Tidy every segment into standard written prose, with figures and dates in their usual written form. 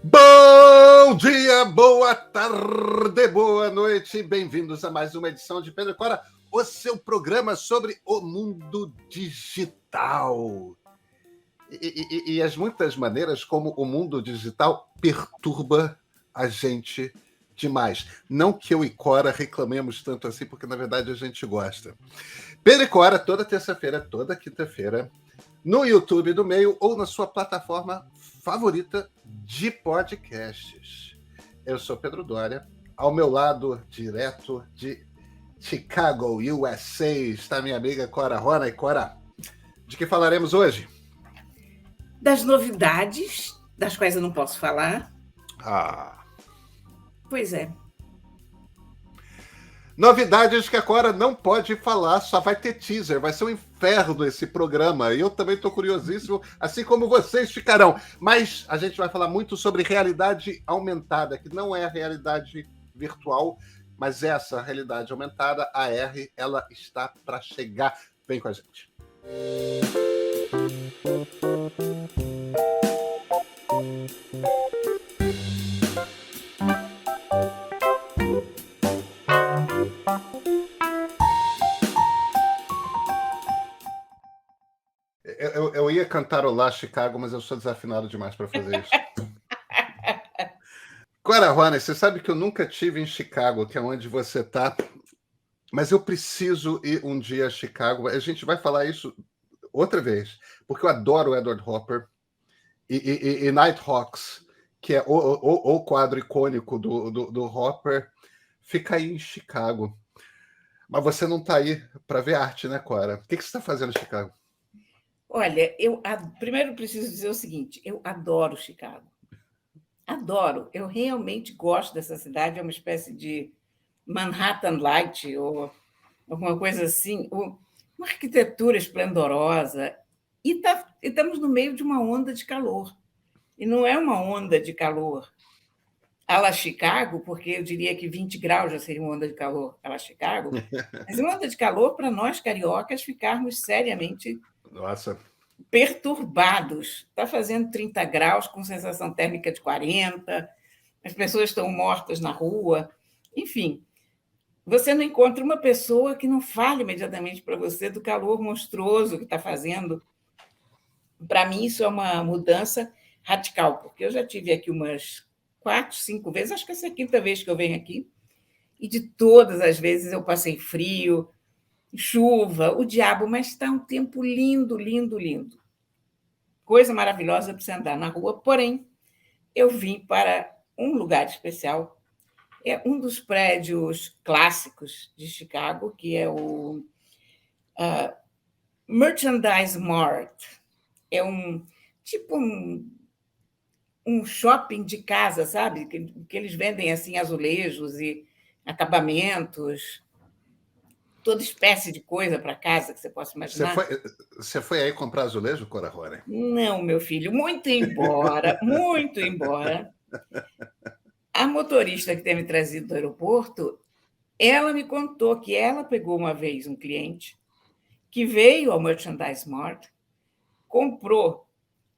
Bom dia, boa tarde, boa noite, bem-vindos a mais uma edição de Pedro e Cora, o seu programa sobre o mundo digital. E as muitas maneiras como o mundo digital perturba a gente demais. Não que eu e Cora reclamemos tanto assim, porque na verdade a gente gosta. Pedro e Cora, toda terça-feira, toda quinta-feira, no YouTube do Meio ou na sua plataforma favorita de podcasts. Eu sou Pedro Dória. Ao meu lado, direto de Chicago, USA, está minha amiga Cora Rona. E Cora, de que falaremos hoje? Das novidades, das quais eu não posso falar. Pois é. Novidades que a Cora não pode falar, só vai ter teaser, vai ser um inferno esse programa. E eu também estou curiosíssimo, assim como vocês ficarão. Mas a gente vai falar muito sobre realidade aumentada, que não é a realidade virtual, mas essa realidade aumentada, a AR, ela está para chegar. Vem com a gente. Eu ia cantarolar Chicago, mas eu sou desafinado demais para fazer isso. Cora Rony, você sabe que eu nunca tive em Chicago, que é onde você está, mas eu preciso ir um dia a Chicago. A gente vai falar isso outra vez, porque eu adoro o Edward Hopper e Nighthawks, que é o quadro icônico do Hopper, fica aí em Chicago. Mas você não está aí para ver arte, né, Cora? O que você está fazendo em Chicago? Olha, primeiro preciso dizer o seguinte: eu adoro Chicago. Adoro. Eu realmente gosto dessa cidade. É uma espécie de Manhattan Light ou alguma coisa assim. Uma arquitetura esplendorosa. E estamos no meio de uma onda de calor. E não é uma onda de calor à la Chicago, porque eu diria que 20 graus já seria uma onda de calor à la Chicago, mas é uma onda de calor para nós cariocas ficarmos seriamente Nossa. perturbados. Está fazendo 30 graus com sensação térmica de 40, as pessoas estão mortas na rua. Enfim, você não encontra uma pessoa que não fale imediatamente para você do calor monstruoso que está fazendo. Para mim, isso é uma mudança radical, porque eu já tive aqui umas 4, 5 vezes, acho que essa é a quinta vez que eu venho aqui, e de todas as vezes eu passei frio, chuva, o diabo, mas está um tempo lindo, lindo, lindo. Coisa maravilhosa para você andar na rua, porém, eu vim para um lugar especial. É um dos prédios clássicos de Chicago, que é o Merchandise Mart. É tipo um shopping de casa, sabe? Que eles vendem assim azulejos e acabamentos, toda espécie de coisa para casa que você possa imaginar. Você foi aí comprar azulejo, Cora Rony? Não, meu filho, muito embora. A motorista que tem me trazido do aeroporto, ela me contou que ela pegou uma vez um cliente que veio ao Merchandise Mart, comprou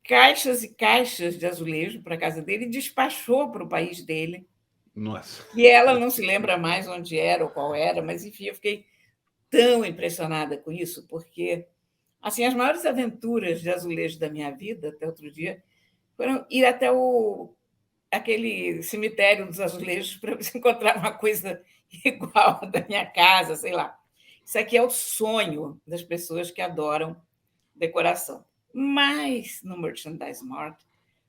caixas e caixas de azulejo para a casa dele e despachou para o país dele. Nossa. E ela não se lembra mais onde era ou qual era, mas, enfim, eu fiquei tão impressionada com isso, porque assim, as maiores aventuras de azulejo da minha vida, até outro dia, foram ir até aquele cemitério dos azulejos para encontrar uma coisa igual da minha casa, sei lá. Isso aqui é o sonho das pessoas que adoram decoração. Mas no Merchandise Mart,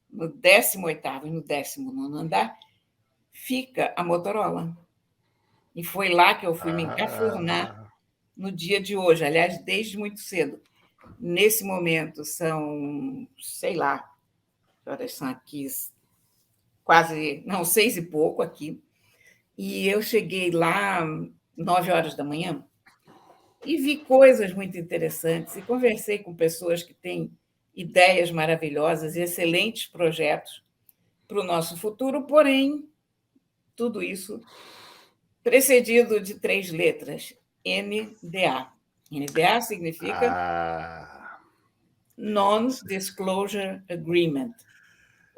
no 18º e no 19º andar, fica a Motorola. E foi lá que eu fui me encafurnar no dia de hoje, aliás, desde muito cedo. Nesse momento são, sei lá, que horas são aqui? Quase, não, 6 e pouco aqui. E eu cheguei lá 9 horas da manhã e vi coisas muito interessantes e conversei com pessoas que têm ideias maravilhosas e excelentes projetos para o nosso futuro, porém, tudo isso precedido de 3 letras, NDA. NDA significa Non-Disclosure Agreement.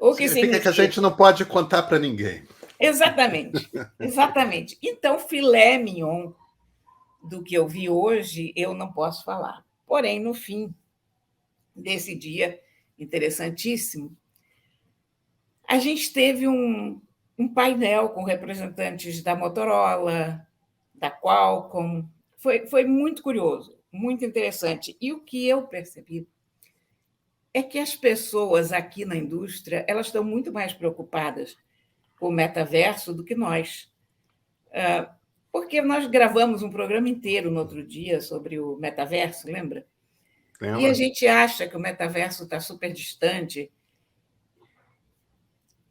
O que Significa que a significa? gente não pode contar para ninguém. Exatamente, exatamente. Então, filé mignon do que eu vi hoje, eu não posso falar. Porém, no fim desse dia interessantíssimo, a gente teve um painel com representantes da Motorola, da Qualcomm. Foi muito curioso, muito interessante. E o que eu percebi é que as pessoas aqui na indústria elas estão muito mais preocupadas com o metaverso do que nós. Porque nós gravamos um programa inteiro no outro dia sobre o metaverso, lembra? E a Lembra? gente acha que o metaverso está super distante.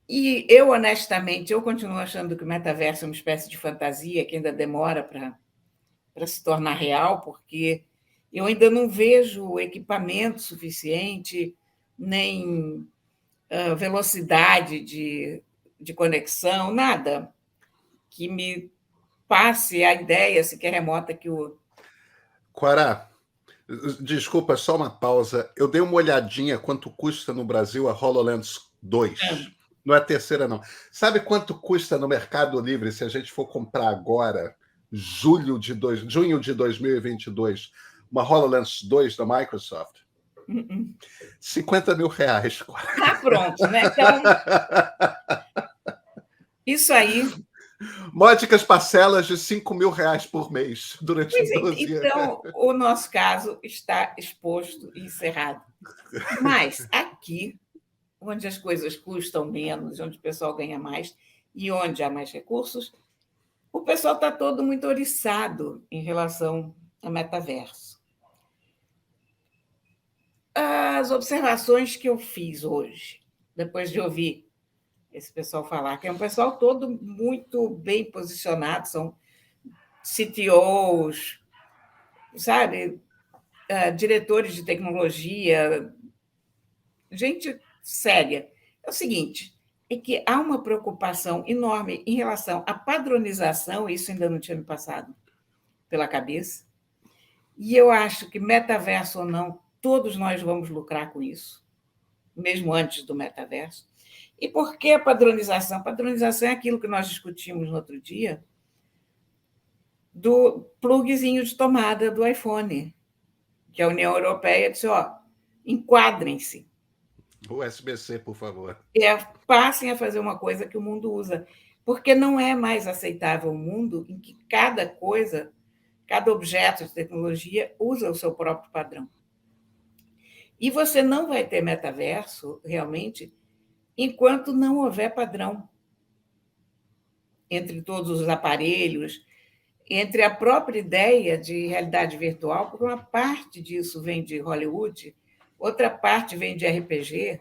E eu, honestamente, eu continuo achando que o metaverso é uma espécie de fantasia que ainda demora para se tornar real, porque eu ainda não vejo equipamento suficiente, nem velocidade de conexão, nada que me passe a ideia, sequer remota, que o. Quará, desculpa, só uma pausa. Eu dei uma olhadinha quanto custa no Brasil a HoloLens 2. Não é a terceira, não. Sabe quanto custa no Mercado Livre se a gente for comprar agora, junho de 2022, uma HoloLens 2 da Microsoft? R$ 50.000. Pronto, né? Então, isso aí. Módicas parcelas de R$ 5.000 por mês durante Pois 12 anos. então, o nosso caso está exposto e encerrado. Mas aqui, onde as coisas custam menos, onde o pessoal ganha mais e onde há mais recursos, o pessoal está todo muito oriçado em relação ao metaverso. As observações que eu fiz hoje, depois de ouvir esse pessoal falar, que é um pessoal todo muito bem posicionado, são CTOs, sabe, diretores de tecnologia, gente séria. É o seguinte, é que há uma preocupação enorme em relação à padronização, isso ainda não tinha me passado pela cabeça, e eu acho que metaverso ou não, todos nós vamos lucrar com isso, mesmo antes do metaverso. E por que a padronização? A padronização é aquilo que nós discutimos no outro dia, do plugzinho de tomada do iPhone, que a União Europeia disse, enquadrem-se. USB-C, por favor. Passem a fazer uma coisa que o mundo usa, porque não é mais aceitável um mundo em que cada coisa, cada objeto de tecnologia usa o seu próprio padrão. E você não vai ter metaverso, realmente, enquanto não houver padrão entre todos os aparelhos, entre a própria ideia de realidade virtual, porque uma parte disso vem de Hollywood, outra parte vem de RPG,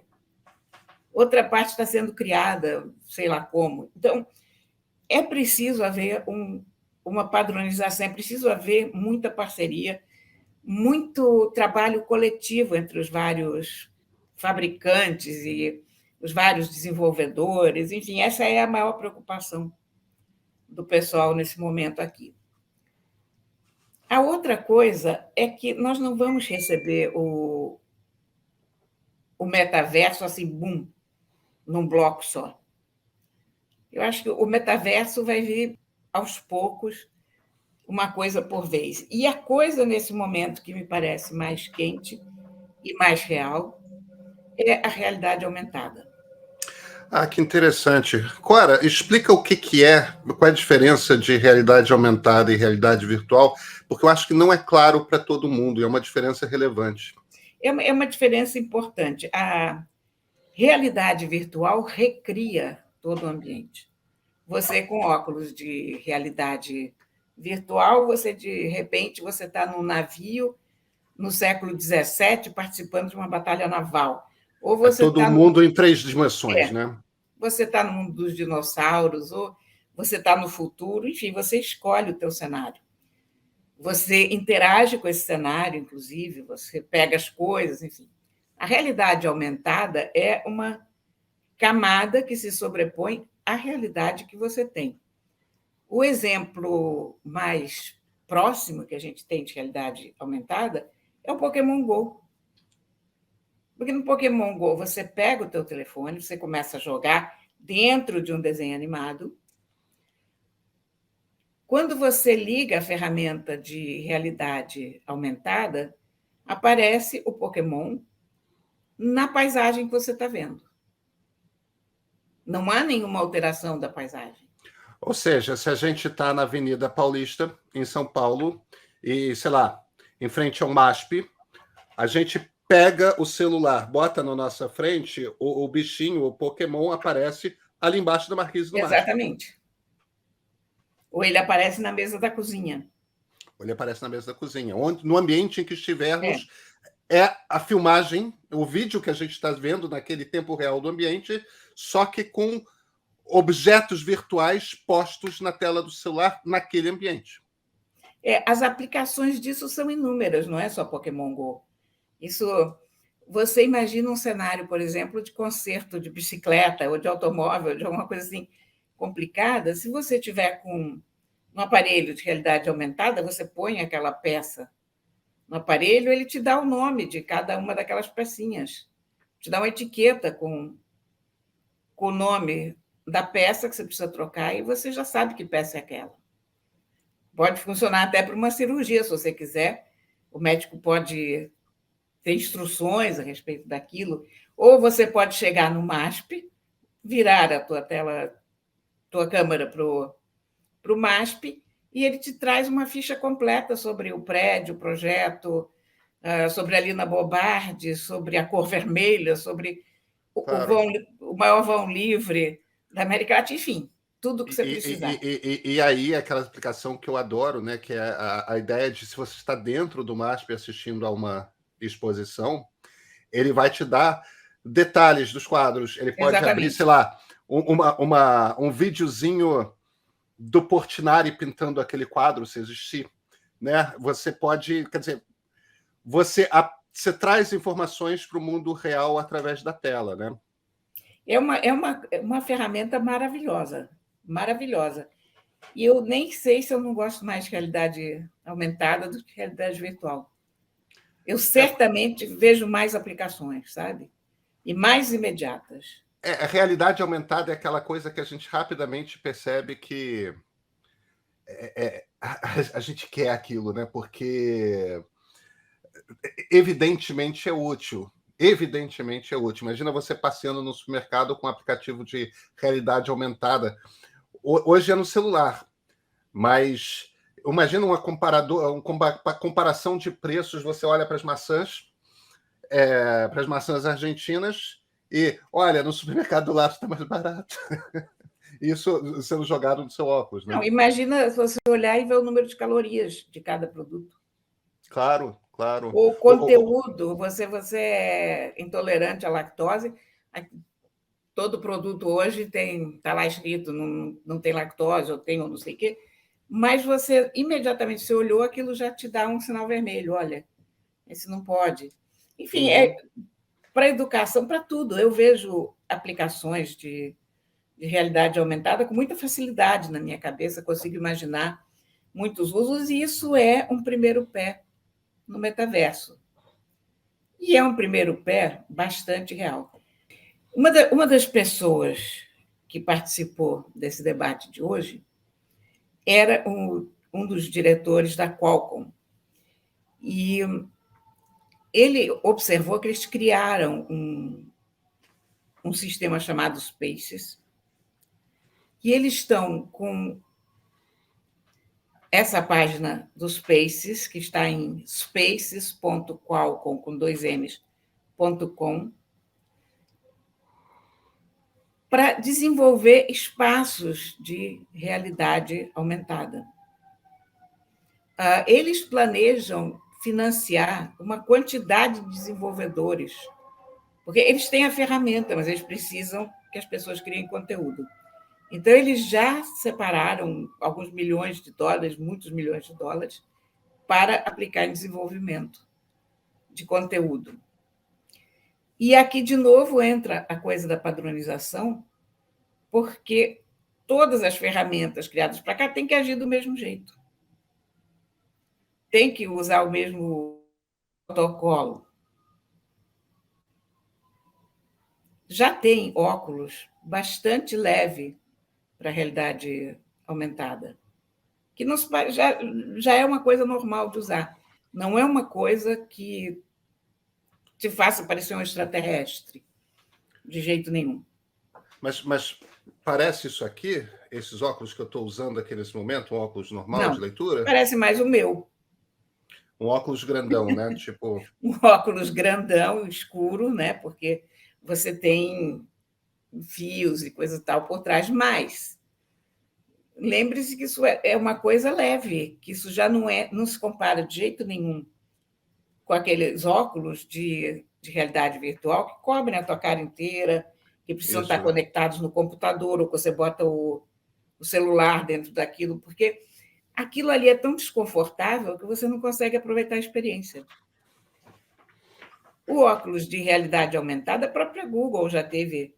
outra parte está sendo criada, sei lá como. Então, é preciso haver uma padronização, é preciso haver muita parceria, muito trabalho coletivo entre os vários fabricantes e os vários desenvolvedores. Enfim, essa é a maior preocupação do pessoal nesse momento aqui. A outra coisa é que nós não vamos receber o metaverso assim, bum, num bloco só. Eu acho que o metaverso vai vir aos poucos, uma coisa por vez. E a coisa, nesse momento, que me parece mais quente e mais real, é a realidade aumentada. Que interessante. Cora, explica o que é, qual é a diferença de realidade aumentada e realidade virtual, porque eu acho que não é claro para todo mundo, e é uma diferença relevante. É uma diferença importante. A realidade virtual recria todo o ambiente. Você, com óculos de realidade virtual, você, de repente, você está num navio no século XVII participando de uma batalha naval. Ou É você todo está mundo em 3 dimensões, é, né? você está no mundo dos dinossauros, ou você está no futuro, enfim, você escolhe o teu cenário. Você interage com esse cenário, inclusive, você pega as coisas, enfim. A realidade aumentada é uma camada que se sobrepõe à realidade que você tem. O exemplo mais próximo que a gente tem de realidade aumentada é o Pokémon Go. Porque no Pokémon Go você pega o teu telefone, você começa a jogar dentro de um desenho animado. Quando você liga a ferramenta de realidade aumentada, aparece o Pokémon na paisagem que você está vendo. Não há nenhuma alteração da paisagem. Ou seja, se a gente está na Avenida Paulista, em São Paulo, e, sei lá, em frente ao MASP, a gente pega o celular, bota na nossa frente, o bichinho, o Pokémon, aparece ali embaixo da marquise do MASP. Exatamente. Ou ele aparece na mesa da cozinha. Ou ele aparece na mesa da cozinha. Onde, no ambiente em que estivermos, É. é a filmagem, o vídeo que a gente está vendo naquele tempo real do ambiente, só que com objetos virtuais postos na tela do celular naquele ambiente. As aplicações disso são inúmeras, não é só Pokémon Go. Isso, você imagina um cenário, por exemplo, de concerto de bicicleta ou de automóvel, de alguma coisa assim complicada. Se você tiver com um aparelho de realidade aumentada, você põe aquela peça no aparelho, ele te dá o nome de cada uma daquelas pecinhas, te dá uma etiqueta com o nome da peça que você precisa trocar e você já sabe que peça é aquela. Pode funcionar até para uma cirurgia, se você quiser. O médico pode ter instruções a respeito daquilo, ou você pode chegar no MASP, virar a tua câmera para o MASP, e ele te traz uma ficha completa sobre o prédio, o projeto, sobre a Lina Bobardi, sobre a cor vermelha, sobre Claro. o maior vão livre da América Latina, enfim, tudo que você precisar. E aí, aquela explicação que eu adoro, né, que é a ideia de se você está dentro do MASP assistindo a uma exposição, ele vai te dar detalhes dos quadros. Ele pode abrir, sei Exatamente. lá, um videozinho do Portinari pintando aquele quadro, se existir. Né? Você pode, quer dizer, você traz informações para o mundo real através da tela, né? É uma ferramenta maravilhosa, maravilhosa. E eu nem sei se eu não gosto mais de realidade aumentada do que realidade virtual. Eu certamente vejo mais aplicações, sabe? E mais imediatas. A realidade aumentada é aquela coisa que a gente rapidamente percebe que a gente quer aquilo, né? Porque evidentemente é útil. Evidentemente é útil. Imagina você passeando no supermercado com um aplicativo de realidade aumentada. Hoje é no celular, mas imagina uma comparação de preços. Você olha para as maçãs argentinas e olha, no supermercado do lado está mais barato. Isso sendo jogado no seu óculos, né? Não, imagina você olhar e ver o número de calorias de cada produto. Claro, claro. O conteúdo, você é intolerante à lactose, todo produto hoje está lá escrito, não tem lactose, ou tem ou não sei o quê, mas você, imediatamente, você olhou, aquilo já te dá um sinal vermelho, olha, esse não pode. Enfim, para educação, para tudo. Eu vejo aplicações de realidade aumentada com muita facilidade na minha cabeça, consigo imaginar muitos usos, e isso é um primeiro pé no metaverso. E é um primeiro pé bastante real. Uma das pessoas que participou desse debate de hoje era um dos diretores da Qualcomm. E ele observou que eles criaram um sistema chamado Spaces, e eles estão com essa página do Spaces, que está em spaces.qualcomm, com 2ms.com, para desenvolver espaços de realidade aumentada. Eles planejam financiar uma quantidade de desenvolvedores, porque eles têm a ferramenta, mas eles precisam que as pessoas criem conteúdo. Então, eles já separaram alguns milhões de dólares, muitos milhões de dólares, para aplicar em desenvolvimento de conteúdo. E aqui, de novo, entra a coisa da padronização, porque todas as ferramentas criadas para cá têm que agir do mesmo jeito. Tem que usar o mesmo protocolo. já tem óculos bastante leve para a realidade aumentada, que não já é uma coisa normal de usar. Não é uma coisa que te faça parecer um extraterrestre, de jeito nenhum. Mas parece isso aqui, esses óculos que eu estou usando aqui nesse momento, um óculos normal de Não, leitura? parece mais o meu. Um óculos grandão, né? Tipo, Um óculos grandão, escuro, né? Porque você tem fios e coisa e tal por trás, mas lembre-se que isso é uma coisa leve, que isso já não se compara de jeito nenhum com aqueles óculos de realidade virtual que cobrem a tua cara inteira, que precisam estar isso. conectados no computador, ou que você bota o celular dentro daquilo, porque aquilo ali é tão desconfortável que você não consegue aproveitar a experiência. O óculos de realidade aumentada, a própria Google já teve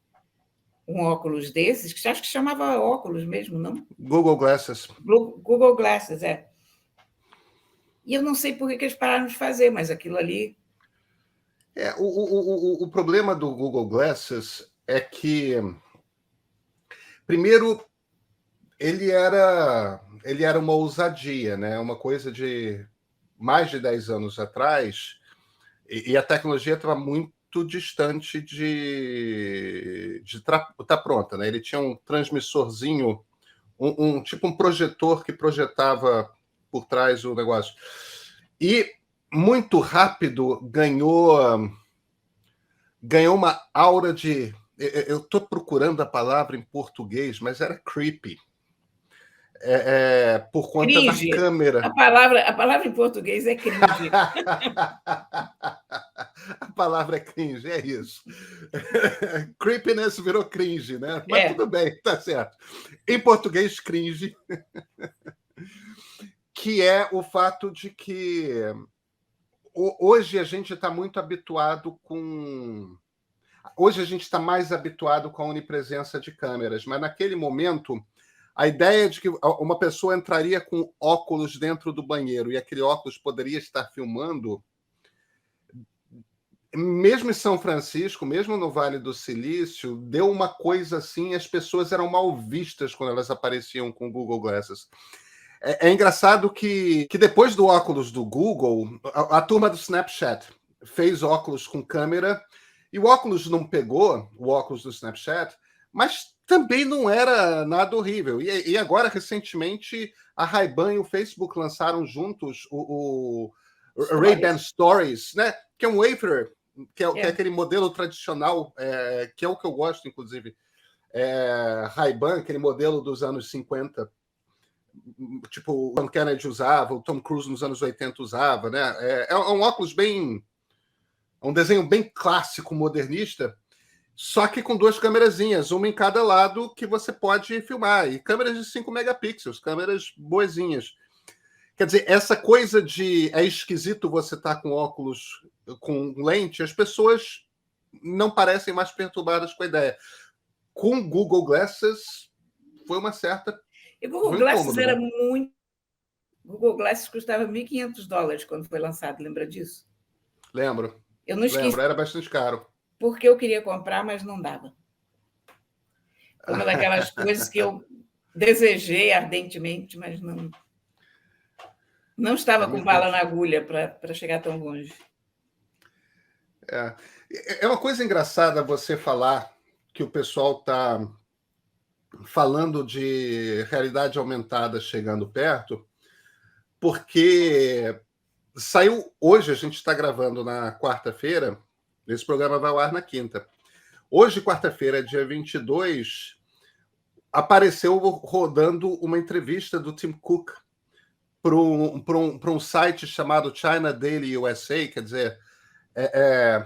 um óculos desses, que acho que chamava óculos mesmo, não? Google Glasses. Google Glasses, é. E eu não sei por que eles pararam de fazer, mas aquilo ali. O problema do Google Glasses é que, primeiro, ele era uma ousadia, né? Uma coisa de mais de 10 anos atrás, e a tecnologia estava muito distante de estar pronta, né? Ele tinha um transmissorzinho, tipo um projetor que projetava por trás o negócio. E muito rápido ganhou uma aura de... Eu estou procurando a palavra em português, mas era creepy. Por conta da Cringe. câmera. A palavra em português é cringe. A palavra é cringe, é isso. Creepiness virou cringe, né? Mas É. tudo bem, tá certo. Em português, cringe, que é o fato de que hoje a gente está muito habituado com... Hoje a gente está mais habituado com a onipresença de câmeras, mas naquele momento a ideia de que uma pessoa entraria com óculos dentro do banheiro e aquele óculos poderia estar filmando, mesmo em São Francisco, mesmo no Vale do Silício, deu uma coisa assim, as pessoas eram mal vistas quando elas apareciam com o Google Glasses. É engraçado que depois do óculos do Google, a turma do Snapchat fez óculos com câmera, e o óculos não pegou, o óculos do Snapchat, mas também não era nada horrível. E agora, recentemente, a Ray-Ban e o Facebook lançaram juntos o Ray-Ban Stories, né? Que é um wafer, que é aquele modelo tradicional, que é o que eu gosto, inclusive. Ray-Ban, aquele modelo dos anos 50, tipo o John Kennedy usava, o Tom Cruise nos anos 80 usava, né? É um óculos bem... um desenho bem clássico, modernista, só que com duas câmerazinhas, uma em cada lado, que você pode filmar. E câmeras de 5 megapixels, câmeras boazinhas. Quer dizer, essa coisa de é esquisito você estar com óculos com lente, as pessoas não parecem mais perturbadas com a ideia. Com Google Glasses, foi uma certa... E Google Glasses era muito... Google Glasses custava $1.500 quando foi lançado, lembra disso? Lembro. Eu não esqueci. Lembro, era bastante caro. Porque eu queria comprar, mas não dava. Foi uma daquelas coisas que eu desejei ardentemente, mas não estava com bala na agulha para chegar tão longe. É uma coisa engraçada você falar que o pessoal está falando de realidade aumentada chegando perto, porque saiu hoje, a gente está gravando na quarta-feira, esse programa vai ao ar na quinta. Hoje, quarta-feira, dia 22, apareceu rodando uma entrevista do Tim Cook para um site chamado China Daily USA, quer dizer, é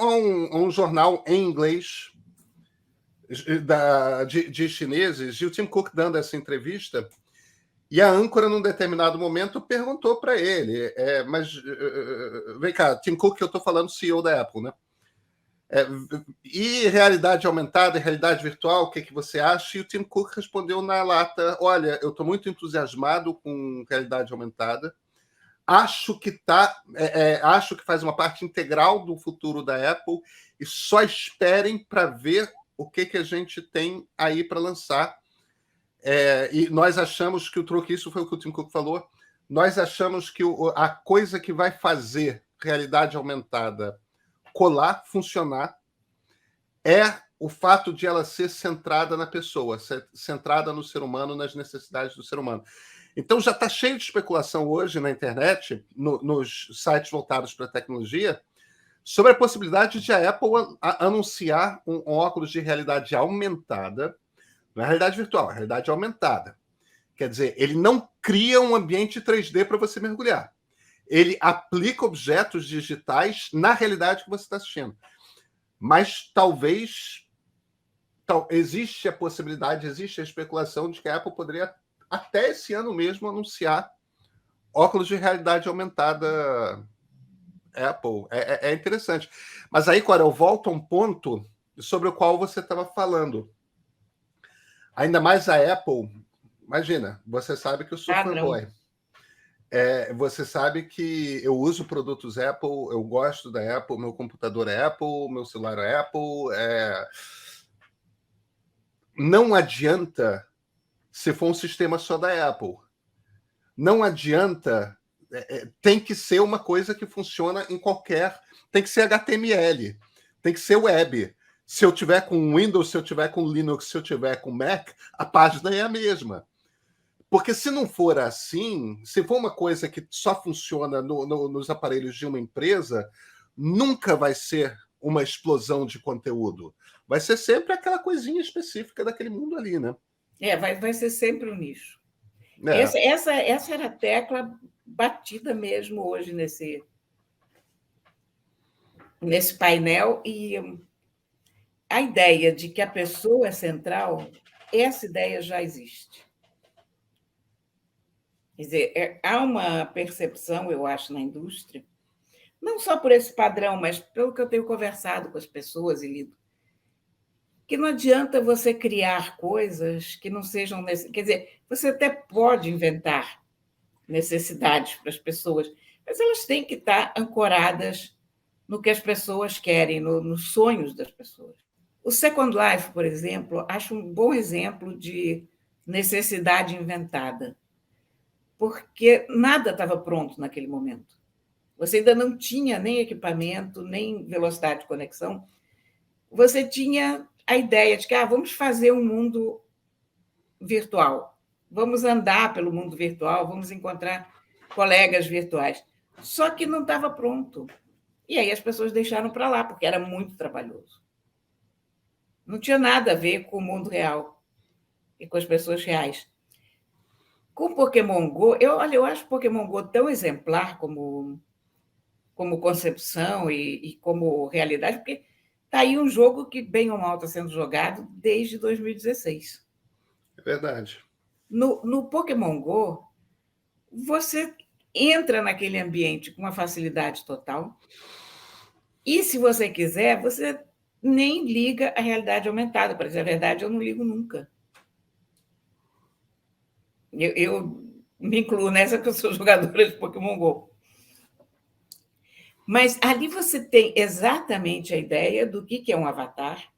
um jornal em inglês de chineses, e o Tim Cook dando essa entrevista, e a âncora, num determinado momento, perguntou para ele, mas vem cá, Tim Cook, eu estou falando CEO da Apple, né? E realidade aumentada e realidade virtual, o que você acha? E o Tim Cook respondeu na lata: olha, eu estou muito entusiasmado com realidade aumentada, acho que faz uma parte integral do futuro da Apple, e só esperem para ver o que a gente tem aí para lançar. E nós achamos que o truque, isso foi o que o Tim Cook falou, nós achamos que a coisa que vai fazer realidade aumentada colar, funcionar, é o fato de ela ser centrada na pessoa, centrada no ser humano, nas necessidades do ser humano. Então já está cheio de especulação hoje na internet, nos sites voltados para a tecnologia, sobre a possibilidade de a Apple anunciar um óculos de realidade aumentada, não é realidade virtual, é realidade aumentada. Quer dizer, ele não cria um ambiente 3D para você mergulhar. Ele aplica objetos digitais na realidade que você está assistindo. Mas talvez existe a possibilidade, existe a especulação de que a Apple poderia, até esse ano mesmo, anunciar óculos de realidade aumentada Apple. É interessante. Mas aí, Cora, eu volto a um ponto sobre o qual você estava falando. Ainda mais a Apple, imagina, você sabe que eu sou fanboy. Você sabe que eu uso produtos Apple, eu gosto da Apple, meu computador é Apple, meu celular é Apple. Não adianta se for um sistema só da Apple. Não adianta, tem que ser uma coisa que funciona em qualquer... Tem que ser HTML, tem que ser web. Se eu tiver com Windows, se eu tiver com Linux, se eu tiver com Mac, a página é a mesma. Porque se não for assim, se for uma coisa que só funciona nos aparelhos de uma empresa, nunca vai ser uma explosão de conteúdo. Vai ser sempre aquela coisinha específica daquele mundo ali, né? Vai ser sempre um nicho. Essa era a tecla batida mesmo hoje nesse painel, e a ideia de que a pessoa é central, essa ideia já existe. Quer dizer, há uma percepção, eu acho, na indústria, não só por esse padrão, mas pelo que eu tenho conversado com as pessoas e lido, que não adianta você criar coisas que não sejam... Quer dizer, você até pode inventar necessidades para as pessoas, mas elas têm que estar ancoradas no que as pessoas querem, nos sonhos das pessoas. O Second Life, por exemplo, acho um bom exemplo de necessidade inventada, porque nada estava pronto naquele momento. Você ainda não tinha nem equipamento, nem velocidade de conexão. Você tinha a ideia de que vamos fazer um mundo virtual, vamos andar pelo mundo virtual, vamos encontrar colegas virtuais. Só que não estava pronto. E aí as pessoas deixaram para lá, porque era muito trabalhoso. Não tinha nada a ver com o mundo real e com as pessoas reais. Com o Pokémon Go, eu acho o Pokémon Go tão exemplar como concepção e como realidade, porque está aí um jogo que, bem ou mal, está sendo jogado desde 2016. É verdade. No Pokémon Go, você entra naquele ambiente com uma facilidade total, e, se você quiser, você nem liga a realidade aumentada. Para dizer a verdade, eu não ligo nunca. Eu me incluo nessa, que eu sou jogadora de Pokémon Go. Mas ali você tem exatamente a ideia do que é um avatar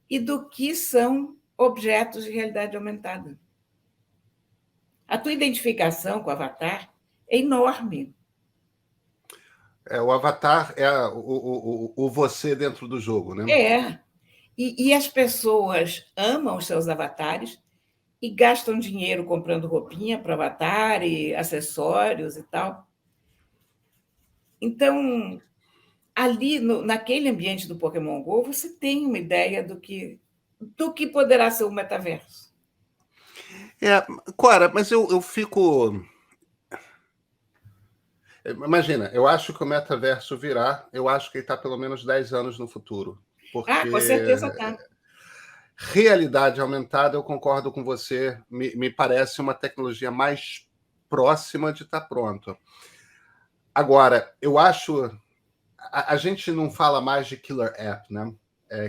e do que são objetos de realidade aumentada. A tua identificação com o avatar é enorme. O avatar é o você dentro do jogo, né? E as pessoas amam os seus avatares e gastam dinheiro comprando roupinha para avatar e acessórios e tal. Então, ali, naquele ambiente do Pokémon Go, você tem uma ideia do que poderá ser o metaverso. Cora, mas eu fico... Imagina, eu acho que o metaverso virá, eu acho que ele está pelo menos 10 anos no futuro. Porque com certeza está. Realidade aumentada, eu concordo com você, me parece uma tecnologia mais próxima de estar pronta. Agora, eu acho... A gente não fala mais de killer app, né?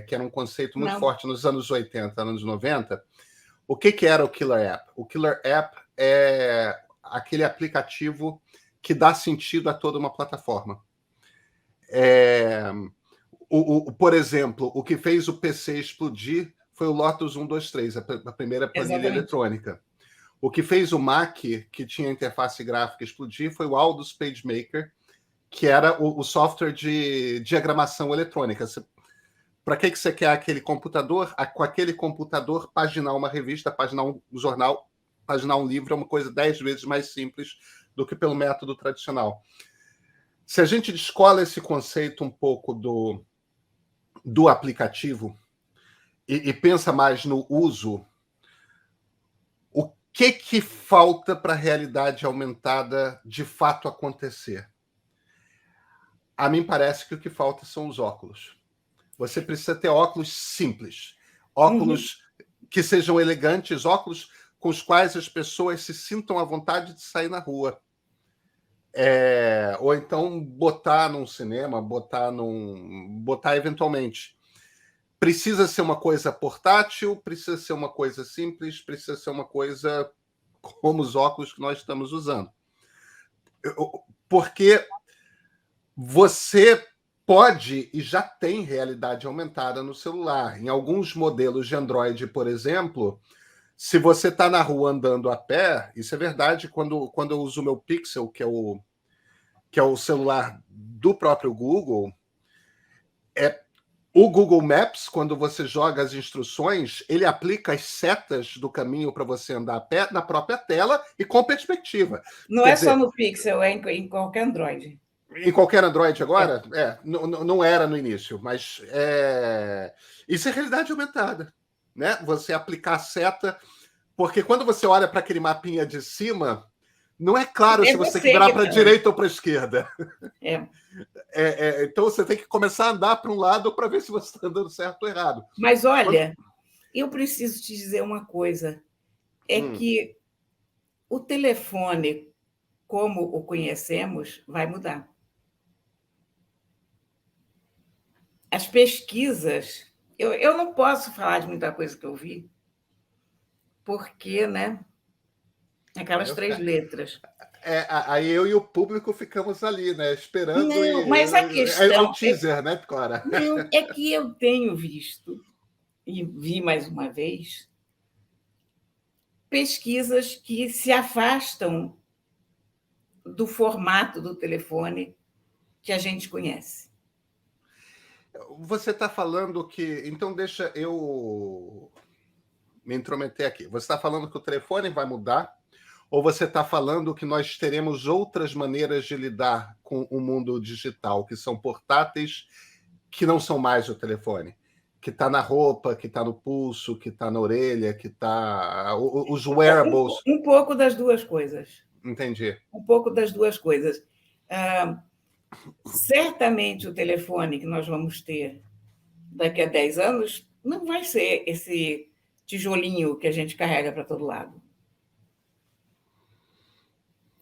Que era um conceito muito forte nos anos 80, anos 90. O que era o killer app? O killer app é aquele aplicativo que dá sentido a toda uma plataforma. Por exemplo, o que fez o PC explodir foi o Lotus 123, a primeira planilha Exatamente. eletrônica. O que fez o Mac, que tinha interface gráfica, explodir foi o Aldus PageMaker, que era o software de diagramação eletrônica. Para que você quer aquele computador? Com aquele computador, paginar uma revista, paginar um jornal, paginar um livro é uma coisa 10 vezes mais simples do que pelo método tradicional. Se a gente descola esse conceito um pouco do aplicativo e pensa mais no uso, o que falta para a realidade aumentada de fato acontecer? A mim parece que o que falta são os óculos. Você precisa ter óculos simples, óculos que sejam elegantes, óculos com os quais as pessoas se sintam à vontade de sair na rua. Ou então botar num cinema, botar eventualmente. Precisa ser uma coisa portátil, precisa ser uma coisa simples, precisa ser uma coisa como os óculos que nós estamos usando. Porque você pode e já tem realidade aumentada no celular. Em alguns modelos de Android, por exemplo, se você está na rua andando a pé, isso é verdade quando eu uso o meu Pixel, que é o celular do próprio Google, o Google Maps, quando você joga as instruções, ele aplica as setas do caminho para você andar a pé na própria tela e com perspectiva. Não Quer é dizer, só no Pixel, é em qualquer Android. em qualquer Android agora? Não era no início, mas isso é realidade aumentada, né? Você aplicar a seta, porque quando você olha para aquele mapinha de cima, não é claro se você tem que virar para a direita ou para a esquerda. Então você tem que começar a andar para um lado para ver se você está andando certo ou errado. Mas olha, eu preciso te dizer uma coisa, que o telefone, como o conhecemos, vai mudar. As pesquisas, eu não posso falar de muita coisa que eu vi, porque, né? Aquelas 3 letras. Aí eu e o público ficamos ali, né? Esperando. Não, mas a questão. É um teaser, né, Clara? Não, é que eu tenho visto, e vi mais uma vez, pesquisas que se afastam do formato do telefone que a gente conhece. Você está falando que. Então, deixa eu me intrometer aqui. Você está falando que o telefone vai mudar? Ou você está falando que nós teremos outras maneiras de lidar com o mundo digital, que são portáteis, que não são mais o telefone? Que está na roupa, que está no pulso, que está na orelha, que está. Os wearables. Um pouco das duas coisas. Entendi. Um pouco das duas coisas. Certamente o telefone que nós vamos ter daqui a 10 anos não vai ser esse tijolinho que a gente carrega para todo lado.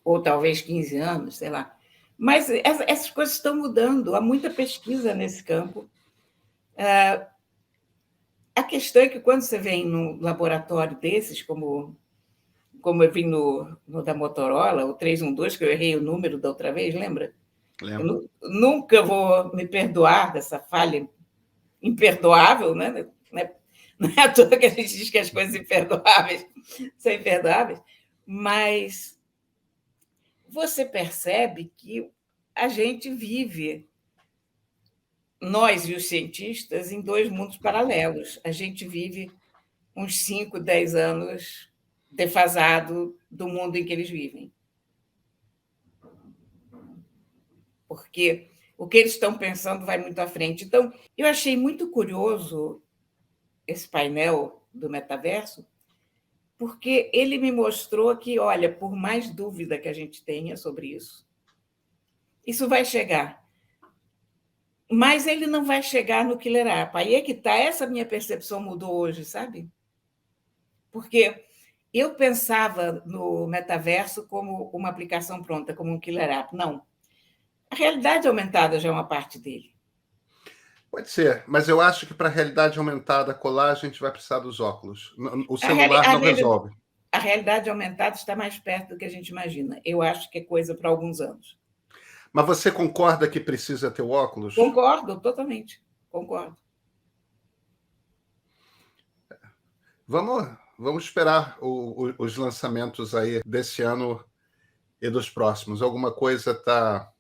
Ou talvez 15 anos, sei lá. Mas essas coisas estão mudando, há muita pesquisa nesse campo. A questão é que quando você vem num laboratório desses, como eu vi no da Motorola, o 312, que eu errei o número da outra vez, lembra? Lembro. Eu nunca vou me perdoar dessa falha imperdoável, né? Não é à toa que a gente diz que as coisas imperdoáveis são imperdoáveis, mas você percebe que a gente vive, nós e os cientistas, em 2 mundos paralelos. A gente vive uns 5, 10 anos defasado do mundo em que eles vivem. Porque o que eles estão pensando vai muito à frente. Então, eu achei muito curioso esse painel do metaverso, porque ele me mostrou que, olha, por mais dúvida que a gente tenha sobre isso vai chegar. Mas ele não vai chegar no killer app. Aí é que está, essa minha percepção mudou hoje, sabe? Porque eu pensava no metaverso como uma aplicação pronta, como um killer app. Não. A realidade aumentada já é uma parte dele. Pode ser, mas eu acho que para a realidade aumentada colar, a gente vai precisar dos óculos. O celular não resolve. A realidade aumentada está mais perto do que a gente imagina. Eu acho que é coisa para alguns anos. Mas você concorda que precisa ter o óculos? Concordo, totalmente. Concordo. Vamos esperar os lançamentos aí desse ano e dos próximos. Alguma coisa está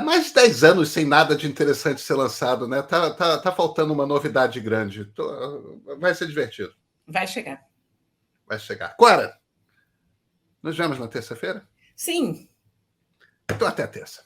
mais de 10 anos sem nada de interessante ser lançado, né? Tá faltando uma novidade grande. Vai ser divertido. Vai chegar. Vai chegar. Cora, nos vemos na terça-feira? Sim. Então até terça.